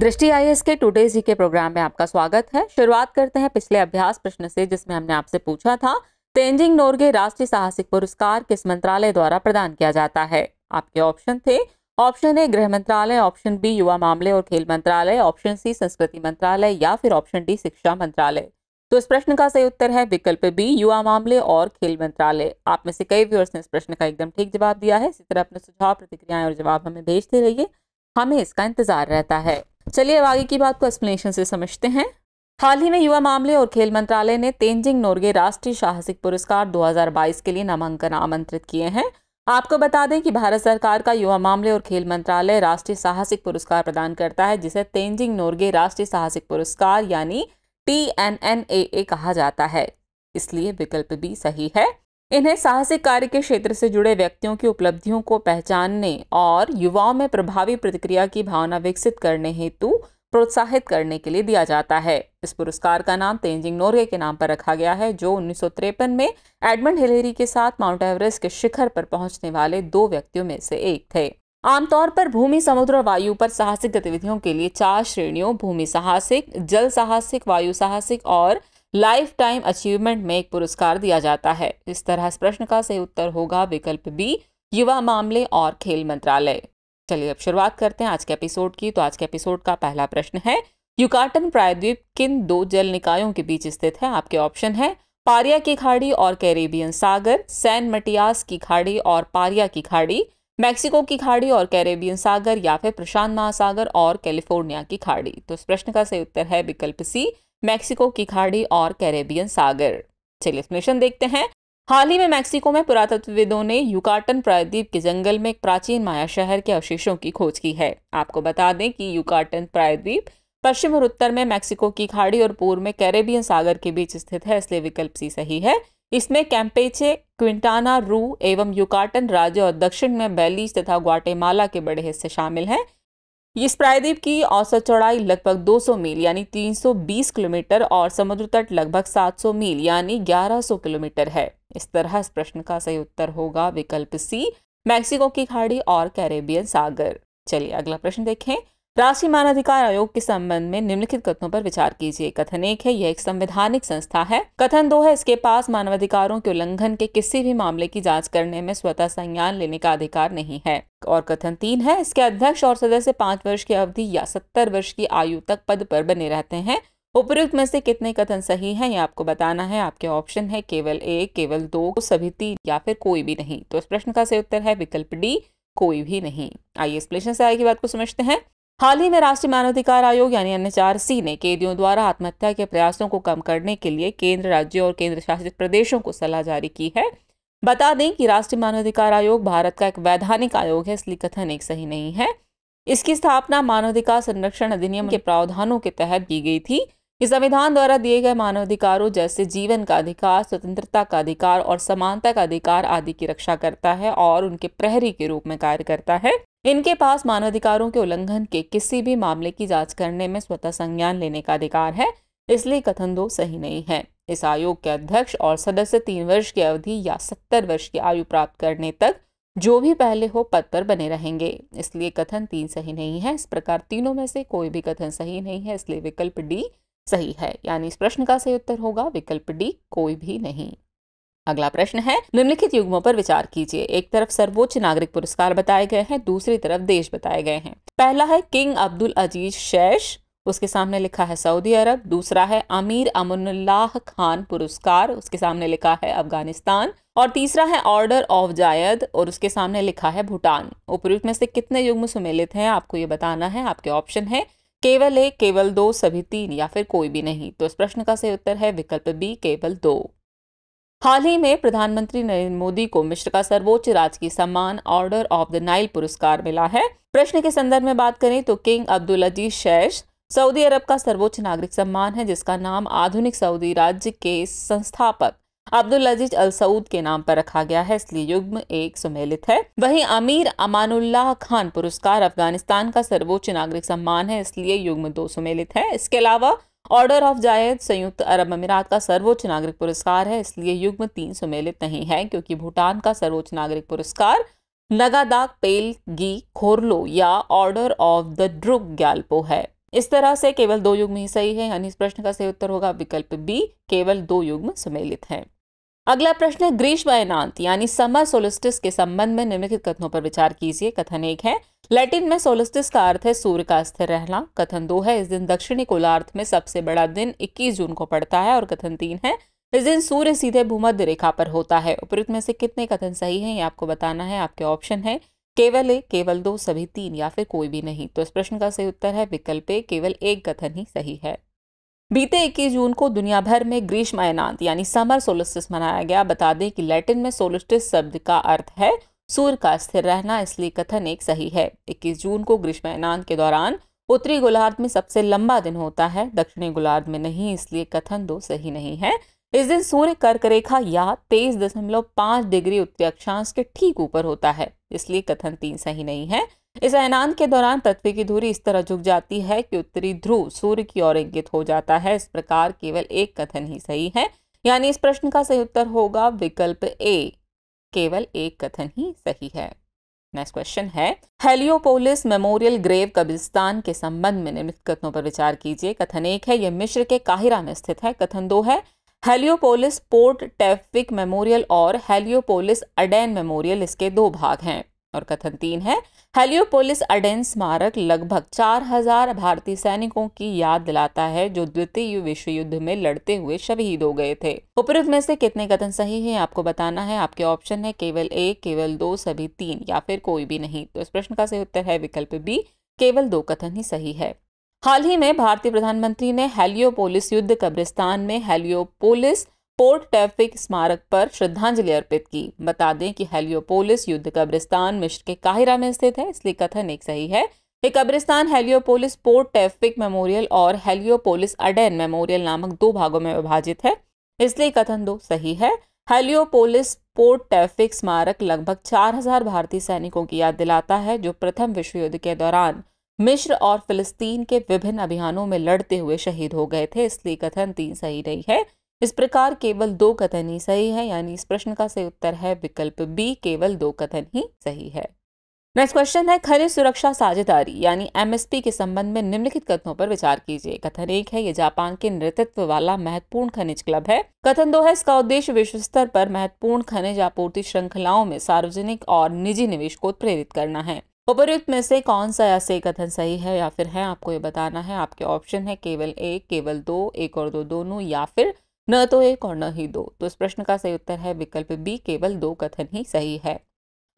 दृष्टि आईएएस के टुडे जी के प्रोग्राम में आपका स्वागत है। शुरुआत करते हैं पिछले अभ्यास प्रश्न से, जिसमें हमने आपसे पूछा था तेंजिंग नोरगे राष्ट्रीय साहसिक पुरस्कार किस मंत्रालय द्वारा प्रदान किया जाता है। आपके ऑप्शन थे ऑप्शन ए गृह मंत्रालय, ऑप्शन बी युवा मामले और खेल मंत्रालय, ऑप्शन सी संस्कृति मंत्रालय या फिर ऑप्शन डी शिक्षा मंत्रालय। तो इस प्रश्न का सही उत्तर है विकल्प बी युवा मामले और खेल मंत्रालय। आप में से कई व्यूअर्स ने इस प्रश्न का एकदम ठीक जवाब दिया है। इसी तरह अपने सुझाव, प्रतिक्रियाएं और जवाब हमें भेजते रहिए, हमें इसका इंतजार रहता है। चलिए अब आगे की बात को एक्सप्लेनेशन से समझते हैं। हाल ही में युवा मामले और खेल मंत्रालय ने तेंजिंग नोरगे राष्ट्रीय साहसिक पुरस्कार 2022 के लिए नामांकन आमंत्रित किए हैं। आपको बता दें कि भारत सरकार का युवा मामले और खेल मंत्रालय राष्ट्रीय साहसिक पुरस्कार प्रदान करता है, जिसे तेंजिंग नोरगे राष्ट्रीय साहसिक पुरस्कार यानी TNNAA कहा जाता है। इसलिए विकल्प बी सही है। इन्हें साहसिक कार्य के क्षेत्र से जुड़े व्यक्तियों की उपलब्धियों को पहचानने और युवाओं में प्रभावी प्रतिक्रिया की भावना विकसित करने हेतु प्रोत्साहित करने के लिए दिया जाता है। इस पुरस्कार का नाम तेंजिंग नोरगे के नाम पर रखा गया है, जो 1953 में एडमंड हिलेरी के साथ माउंट एवरेस्ट के शिखर पर पहुंचने वाले 2 व्यक्तियों में से एक थे। आमतौर पर भूमि, समुद्र और वायु पर साहसिक गतिविधियों के लिए 4 श्रेणियों भूमि साहसिक, जल साहसिक, वायु साहसिक और लाइफ टाइम अचीवमेंट में एक पुरस्कार दिया जाता है। इस तरह इस प्रश्न का सही उत्तर होगा विकल्प बी युवा मामले और खेल मंत्रालय। चलिए अब शुरुआत करते हैं आज के एपिसोड की। तो आज के एपिसोड का पहला प्रश्न है, युकाटन प्रायद्वीप किन 2 जल निकायों के बीच स्थित है। आपके ऑप्शन है पारिया की खाड़ी और कैरेबियन सागर, सैन मटियास की खाड़ी और पारिया की खाड़ी, मैक्सिको की खाड़ी और कैरेबियन सागर या फिर प्रशांत महासागर और कैलिफोर्निया की खाड़ी। तो इस प्रश्न का सही उत्तर है विकल्प सी मैक्सिको की खाड़ी और कैरेबियन सागर। चलिए एक्सप्लेनेशन देखते हैं। हाल ही में मैक्सिको में पुरातत्वविदों ने युकाटन प्रायद्वीप के जंगल में एक प्राचीन माया शहर के अवशेषों की खोज की है। आपको बता दें कि युकाटन प्रायद्वीप पश्चिम और उत्तर में मैक्सिको की खाड़ी और पूर्व में कैरेबियन सागर के बीच स्थित है, इसलिए विकल्प सी सही है। इसमें कैम्पेचे, क्विंटाना रू एवं युकाटन राज्य और दक्षिण में बेलीज तथा ग्वाटेमाला के बड़े हिस्से शामिल हैं। इस प्रायद्वीप की औसत चौड़ाई लगभग 200 मील यानी 320 किलोमीटर और समुद्र तट लगभग 700 मील यानी 1100 किलोमीटर है। इस तरह इस प्रश्न का सही उत्तर होगा विकल्प सी मैक्सिको की खाड़ी और कैरेबियन सागर। चलिए अगला प्रश्न देखें। राष्ट्रीय मानवाधिकार आयोग के संबंध में निम्नलिखित कथनों पर विचार कीजिए। कथन 1 है, यह एक संवैधानिक संस्था है। कथन 2 है, इसके पास मानवाधिकारों के उल्लंघन के किसी भी मामले की जांच करने में स्वतः संज्ञान लेने का अधिकार नहीं है। और कथन 3 है, इसके अध्यक्ष और सदस्य 5 वर्ष की अवधि या 70 वर्ष की आयु तक पद पर बने रहते हैं। उपयुक्त में से कितने कथन सही हैं, ये आपको बताना है। आपके ऑप्शन है केवल 1, केवल 2, सभी 3 या फिर कोई भी नहीं। तो इस प्रश्न का सही उत्तर है विकल्प डी कोई भी नहीं। आइए एक्सप्लेनेशन से आगे की बात को समझते हैं। हाल ही में राष्ट्रीय मानवाधिकार आयोग यानी NHRC ने कैदियों द्वारा आत्महत्या के प्रयासों को कम करने के लिए केंद्र, राज्यों और केंद्र शासित प्रदेशों को सलाह जारी की है। बता दें कि राष्ट्रीय मानवाधिकार आयोग भारत का एक वैधानिक आयोग है, इसलिए कथन 1 सही नहीं है। इसकी स्थापना मानवाधिकार संरक्षण अधिनियम के प्रावधानों के तहत की गई थी। इस संविधान द्वारा दिए गए मानवाधिकारों जैसे जीवन का अधिकार, स्वतंत्रता का अधिकार और समानता का अधिकार आदि की रक्षा करता है और उनके प्रहरी के रूप में कार्य करता है। इनके पास मानवाधिकारों के उल्लंघन के किसी भी मामले की जांच करने में स्वतः संज्ञान लेने का अधिकार है, इसलिए कथन 2 सही नहीं है। इस आयोग के अध्यक्ष और सदस्य 3 वर्ष की अवधि या 70 वर्ष की आयु प्राप्त करने तक जो भी पहले हो पद पर बने रहेंगे, इसलिए कथन 3 सही नहीं है। इस प्रकार तीनों में से कोई भी कथन सही नहीं है, इसलिए विकल्प डी सही है। यानी इस प्रश्न का सही उत्तर होगा विकल्प डी कोई भी नहीं। अगला प्रश्न है, निम्नलिखित युग्मों पर विचार कीजिए। एक तरफ सर्वोच्च नागरिक पुरस्कार बताए गए हैं, दूसरी तरफ देश बताए गए हैं। पहला है किंग अब्दुल अजीज शैश, उसके सामने लिखा है सऊदी अरब। दूसरा है अमीर अमनुल्लाह खान पुरस्कार, उसके सामने लिखा है अफगानिस्तान। और तीसरा है ऑर्डर ऑफ जायद और उसके सामने लिखा है भूटान। उपयुक्त में से कितने युग्म सुमेलित हैं, आपको ये बताना है। आपके ऑप्शन है केवल 1, केवल 2, सभी 3 या फिर कोई भी नहीं। तो इस प्रश्न का सही उत्तर है विकल्प बी केवल 2। हाल ही में प्रधानमंत्री नरेंद्र मोदी को मिस्र का सर्वोच्च राजकीय सम्मान ऑर्डर ऑफ द नाइल पुरस्कार मिला है। प्रश्न के संदर्भ में बात करें तो किंग अब्दुल अजीज शैश सऊदी अरब का सर्वोच्च नागरिक सम्मान है, जिसका नाम आधुनिक सऊदी राज्य के संस्थापक अब्दुल अजीज अल सऊद के नाम पर रखा गया है, इसलिए युग्म 1 सुमेलित है। वहीं अमीर अमानुल्लाह खान पुरस्कार अफगानिस्तान का सर्वोच्च नागरिक सम्मान है, इसलिए युग्म 2 सुमेलित है। इसके अलावा ऑर्डर ऑफ जायद संयुक्त अरब अमीरात का सर्वोच्च नागरिक पुरस्कार है, इसलिए युग्म 3 सुमेलित नहीं है, क्योंकि भूटान का सर्वोच्च नागरिक पुरस्कार नगादाक पेलगी खोरलो या order of the Druk Gyalpo है। इस तरह से केवल 2 युग्म ही सही है, यानी इस प्रश्न का सही उत्तर होगा विकल्प बी, केवल 2 युग्म सुमेलित हैं। अगला प्रश्न है ग्रीष्म अयनांत यानी समर सोलिस्टिस के संबंध में निम्नलिखित कथनों पर विचार कीजिए। कथन 1 है लैटिन में सोलिस्टिस का अर्थ है सूर्य का स्थिर रहना। कथन 2 है इस दिन दक्षिणी गोलार्ध में सबसे बड़ा दिन 21 जून को पड़ता है। और कथन 3 है इस दिन सूर्य सीधे भूमध्य रेखा पर होता है। उपयुक्त में से कितने कथन सही हैं, ये आपको बताना है। आपके ऑप्शन है केवल एक, केवल दो, सभी तीन या फिर कोई भी नहीं। तो इस प्रश्न का सही उत्तर है विकल्प ए, केवल एक कथन ही सही है। बीते 21 जून को दुनिया भर में ग्रीष्म अयनांत यानी समर सोलिस्टिस मनाया गया। बता दें कि लैटिन में सोलिस्टिस शब्द का अर्थ है सूर्य का स्थिर रहना, इसलिए कथन एक सही है। 21 जून को ग्रीष्म अयनांत के दौरान उत्तरी गोलार्ध में सबसे लंबा दिन होता है, दक्षिणी गोलार्ध में नहीं, इसलिए कथन 2 सही नहीं है। इस दिन सूर्य कर्क रेखा या 23.5 डिग्री उत्तरी अक्षांश के ठीक ऊपर होता है, इसलिए कथन 3 सही नहीं है। इस अयनांत के दौरान पृथ्वी की धुरी इस तरह झुक जाती है कि उत्तरी ध्रुव सूर्य की ओर इंगित हो जाता है। इस प्रकार केवल एक कथन ही सही है, यानी इस प्रश्न का सही उत्तर होगा विकल्प ए, केवल एक कथन ही सही है। नेक्स्ट क्वेश्चन है हेलियोपोलिस मेमोरियल ग्रेव कब्रिस्तान के संबंध में निम्नलिखित कथनों पर विचार कीजिए। कथन 1 है यह मिस्र के काहिरा में स्थित है। कथन 2 है हेलियोपोलिस पोर्ट टैफ्विक मेमोरियल और हेलियोपोलिस अडेन मेमोरियल इसके 2 भाग हैं। और कथन 3 है हेलियोपोलिस अडेन स्मारक लगभग 4000 भारतीय सैनिकों की याद दिलाता है जो द्वितीय विश्व युद्ध में लड़ते हुए शहीद हो गए थे। उपयुक्त में से कितने कथन सही हैं, आपको बताना है। आपके ऑप्शन है केवल एक, केवल दो, सभी तीन या फिर कोई भी नहीं। तो इस प्रश्न का सही उत्तर है विकल्प बी, केवल 2 कथन ही सही है। हाल ही में भारतीय प्रधानमंत्री ने हेलियोपोलिस युद्ध कब्रिस्तान में हेलियोपोलिस पोर्ट टैफ्विक स्मारक पर श्रद्धांजलि अर्पित की। बता दें कि हेलियोपोलिस युद्ध कब्रिस्तान मिस्र के काहिरा में स्थित है, इसलिए कथन एक सही है। ये कब्रिस्तान हेलियोपोलिस पोर्ट टैफ्विक मेमोरियल और हेलियोपोलिस अडेन मेमोरियल नामक 2 भागों में विभाजित है, इसलिए कथन 2 सही है। हेलियोपोलिस पोर्ट टैफ्विक स्मारक लगभग 4000 भारतीय सैनिकों की याद दिलाता है जो प्रथम विश्व युद्ध के दौरान मिस्र और फिलिस्तीन के विभिन्न अभियानों में लड़ते हुए शहीद हो गए थे, इसलिए कथन 3 सही नहीं है। इस प्रकार केवल 2 कथन ही सही है, यानी इस प्रश्न का सही उत्तर है विकल्प बी, केवल 2 कथन ही सही है। नेक्स्ट क्वेश्चन है खनिज सुरक्षा साझेदारी यानी एमएसपी के संबंध में निम्नलिखित कथनों पर विचार कीजिए। कथन 1 है यह जापान के नेतृत्व वाला महत्वपूर्ण खनिज क्लब है। कथन 2 है इसका उद्देश्य विश्व स्तर पर महत्वपूर्ण खनिज आपूर्ति श्रृंखलाओं में सार्वजनिक और निजी निवेश को प्रेरित करना है। उपयुक्त में से कौन सा या से कथन सही है या फिर है, आपको ये बताना है। आपके ऑप्शन है केवल एक, केवल दो, एक और दो दोनों या फिर न तो एक और न ही दो। तो इस प्रश्न का सही उत्तर है विकल्प बी, केवल 2 कथन ही सही है।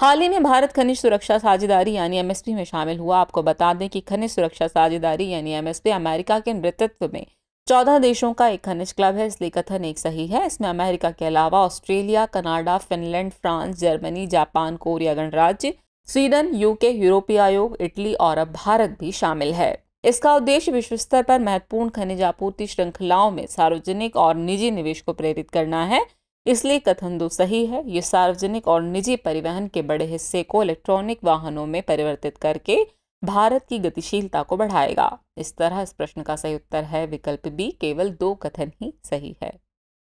हाल ही में भारत खनिज सुरक्षा साझेदारी यानी एमएसपी में शामिल हुआ। आपको बता दें कि खनिज सुरक्षा साझेदारी यानी एमएसपी अमेरिका के नेतृत्व में 14 देशों का एक खनिज क्लब है, इसलिए कथन एक सही है। इसमें अमेरिका के अलावा Australia, Canada, Finland, France, Germany, Japan, Korea गणराज्य, स्वीडन, यूके, यूरोपीय आयोग, इटली और अब भारत भी शामिल है। इसका उद्देश्य विश्व स्तर पर महत्वपूर्ण खनिज आपूर्ति श्रृंखलाओं में सार्वजनिक और निजी निवेश को प्रेरित करना है, इसलिए कथन 2 सही है। ये सार्वजनिक और निजी परिवहन के बड़े हिस्से को इलेक्ट्रॉनिक वाहनों में परिवर्तित करके भारत की गतिशीलता को बढ़ाएगा। इस तरह इस प्रश्न का सही उत्तर है विकल्प बी, केवल 2 कथन ही सही है।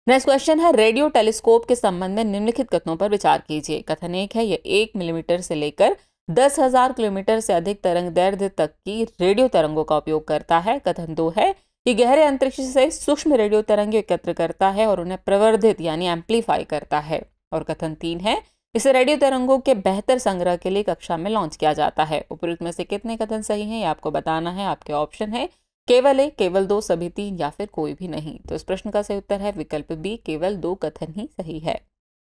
नेक्स्ट क्वेश्चन है रेडियो टेलीस्कोप के संबंध में निम्नलिखित कथनों पर विचार कीजिए। कथन 1 है यह 1 मिलीमीटर से लेकर 10,000 किलोमीटर से अधिक तरंग दैर्ध्य तक की रेडियो तरंगों का उपयोग करता है। कथन 2 है ये गहरे अंतरिक्ष से सूक्ष्म रेडियो तरंगें एकत्र करता है और उन्हें प्रवर्धित यानी एम्पलीफाई करता है। और कथन 3 है इसे रेडियो तरंगों के बेहतर संग्रह के लिए कक्षा में लॉन्च किया जाता है। उपयुक्त में से कितने कथन सही हैं, ये आपको बताना है। आपके ऑप्शन है केवल एक, केवल दो, सभी तीन या फिर कोई भी नहीं। तो इस प्रश्न का सही उत्तर है विकल्प बी, केवल 2 कथन ही सही है।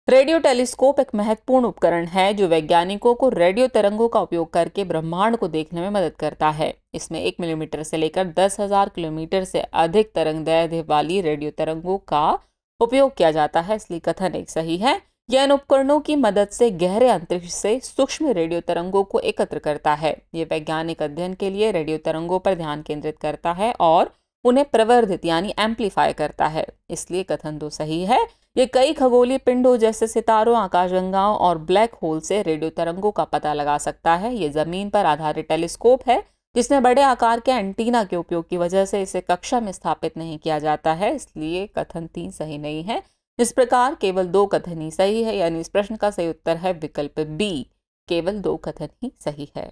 रेडियो टेलीस्कोप एक महत्वपूर्ण उपकरण है जो वैज्ञानिकों को रेडियो तरंगों का उपयोग करके ब्रह्मांड को देखने में मदद करता है। इसमें 1 मिलीमीटर से लेकर 10,000 किलोमीटर से अधिक तरंग दैर्ध्य वाली रेडियो तरंगों का उपयोग किया जाता है, इसलिए कथन एक सही है। यह इन उपकरणों की मदद से गहरे अंतरिक्ष से सूक्ष्म रेडियो तरंगों को एकत्र करता है। ये वैज्ञानिक अध्ययन के लिए रेडियो तरंगों पर ध्यान केंद्रित करता है और उन्हें प्रवर्धित यानी एम्पलीफाई करता है, इसलिए कथन 2 सही है। ये कई खगोलीय पिंडों जैसे सितारों, आकाशगंगाओं और ब्लैक होल से रेडियो तरंगों का पता लगा सकता है। ये जमीन पर आधारित टेलीस्कोप है जिसमें बड़े आकार के एंटीना के उपयोग की वजह से इसे कक्षा में स्थापित नहीं किया जाता है, इसलिए कथन 3 सही नहीं है। इस प्रकार केवल 2 कथन ही सही है, यानी इस प्रश्न का सही उत्तर है विकल्प बी, केवल 2 कथन ही सही है।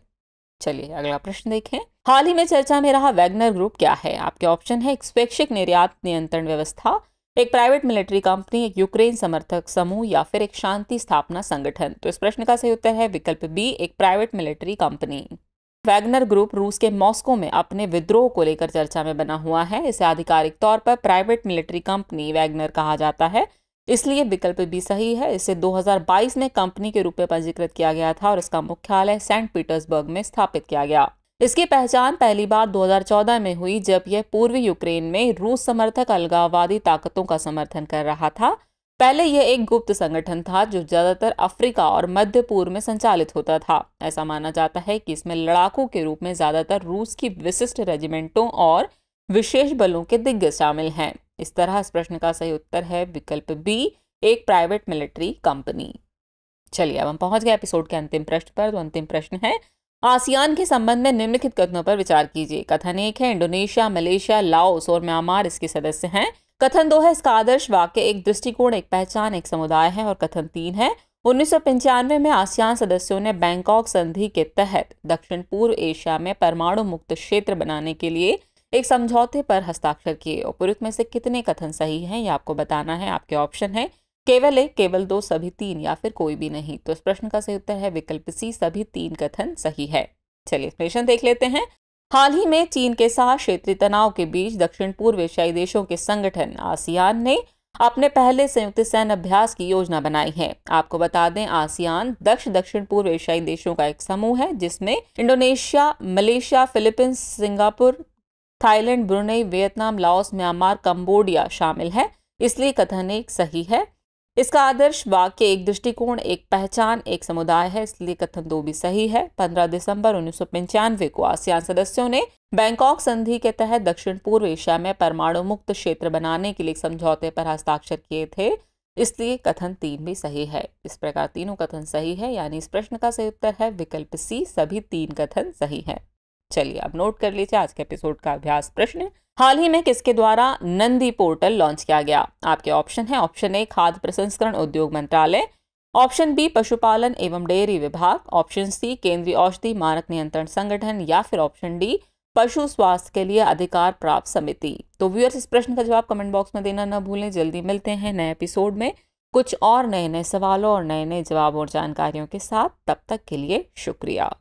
चलिए अगला प्रश्न देखें। हाल ही में चर्चा में रहा वैगनर ग्रुप क्या है? आपके ऑप्शन है एक स्वैच्छिक निर्यात नियंत्रण व्यवस्था, एक प्राइवेट मिलिट्री कंपनी, एक यूक्रेन समर्थक समूह या फिर एक शांति स्थापना संगठन। तो इस प्रश्न का सही उत्तर है विकल्प बी, एक private military company. Wagner group रूस के मॉस्को में अपने विद्रोह को लेकर चर्चा में बना हुआ है। इसे आधिकारिक तौर पर प्राइवेट मिलिट्री कंपनी वैगनर कहा जाता है, इसलिए विकल्प बी सही है। इसे 2022 में कंपनी के रूप में पंजीकृत किया गया था और इसका मुख्यालय सेंट पीटर्सबर्ग में स्थापित किया गया। इसकी पहचान पहली बार 2014 में हुई, जब यह पूर्वी यूक्रेन में रूस समर्थक अलगाववादी ताकतों का समर्थन कर रहा था। पहले यह एक गुप्त संगठन था जो ज्यादातर अफ्रीका और मध्य पूर्व में संचालित होता था। ऐसा माना जाता है कि इसमें लड़ाकों के रूप में ज्यादातर रूस की विशिष्ट रेजिमेंटों और विशेष बलों के दिग्गज शामिल हैं। इस तरह इस प्रश्न का सही उत्तर है विकल्प बी, एक प्राइवेट मिलिट्री कंपनी। चलिए अब हम पहुंच गए एपिसोड के अंतिम प्रश्न पर। तो अंतिम प्रश्न है, आसियान के संबंध में निम्नलिखित कथनों पर विचार कीजिए। कथन 1 है इंडोनेशिया, मलेशिया, लाओस और म्यांमार इसके सदस्य हैं। कथन 2 है इसका आदर्श वाक्य एक दृष्टिकोण, एक पहचान, एक समुदाय है। और कथन 3 है 1995 में आसियान सदस्यों ने बैंकॉक संधि के तहत दक्षिण पूर्व एशिया में परमाणु मुक्त क्षेत्र बनाने के लिए एक समझौते पर हस्ताक्षर किए। उपरोक्त में से कितने कथन सही हैं, ये आपको बताना है। आपके ऑप्शन है केवल 1, केवल 2, सभी 3 या फिर कोई भी नहीं। तो इस प्रश्न का सही उत्तर है विकल्प सी, सभी 3 कथन सही है। चलिए एक्सप्लेनेशन देख लेते हैं। हाल ही में चीन के साथ क्षेत्रीय तनाव के बीच दक्षिण पूर्व एशियाई देशों के संगठन आसियान ने अपने पहले संयुक्त सैन्य अभ्यास की योजना बनाई है। आपको बता दें आसियान दक्षिण पूर्व एशियाई देशों का एक समूह है जिसमें Indonesia, Malaysia, Philippines, Singapore, Thailand, Brunei, Vietnam, Laos, Myanmar, Cambodia शामिल है, इसलिए कथन 1 सही है। इसका आदर्श वाक्य एक दृष्टिकोण, एक पहचान, एक समुदाय है, इसलिए कथन 2 भी सही है। 15 दिसंबर 1995 को आसियान सदस्यों ने बैंकॉक संधि के तहत दक्षिण पूर्व एशिया में परमाणु मुक्त क्षेत्र बनाने के लिए समझौते पर हस्ताक्षर किए थे, इसलिए कथन 3 भी सही है। इस प्रकार तीनों कथन सही है, यानी इस प्रश्न का सही उत्तर है विकल्प सी, सभी 3 कथन सही है। चलिए अब नोट कर लीजिए आज के एपिसोड का अभ्यास प्रश्न। हाल ही में किसके द्वारा नंदी पोर्टल लॉन्च किया गया? आपके ऑप्शन है ऑप्शन ए खाद्य प्रसंस्करण उद्योग मंत्रालय, ऑप्शन बी पशुपालन एवं डेयरी विभाग, ऑप्शन सी केंद्रीय औषधि मानक नियंत्रण संगठन या फिर ऑप्शन डी पशु स्वास्थ्य के लिए अधिकार प्राप्त समिति। तो व्यूअर्स इस प्रश्न का जवाब कमेंट बॉक्स में देना न भूलें। जल्दी मिलते हैं नए एपिसोड में कुछ और नए नए सवालों और नए नए जवाबों और जानकारियों के साथ। तब तक के लिए शुक्रिया।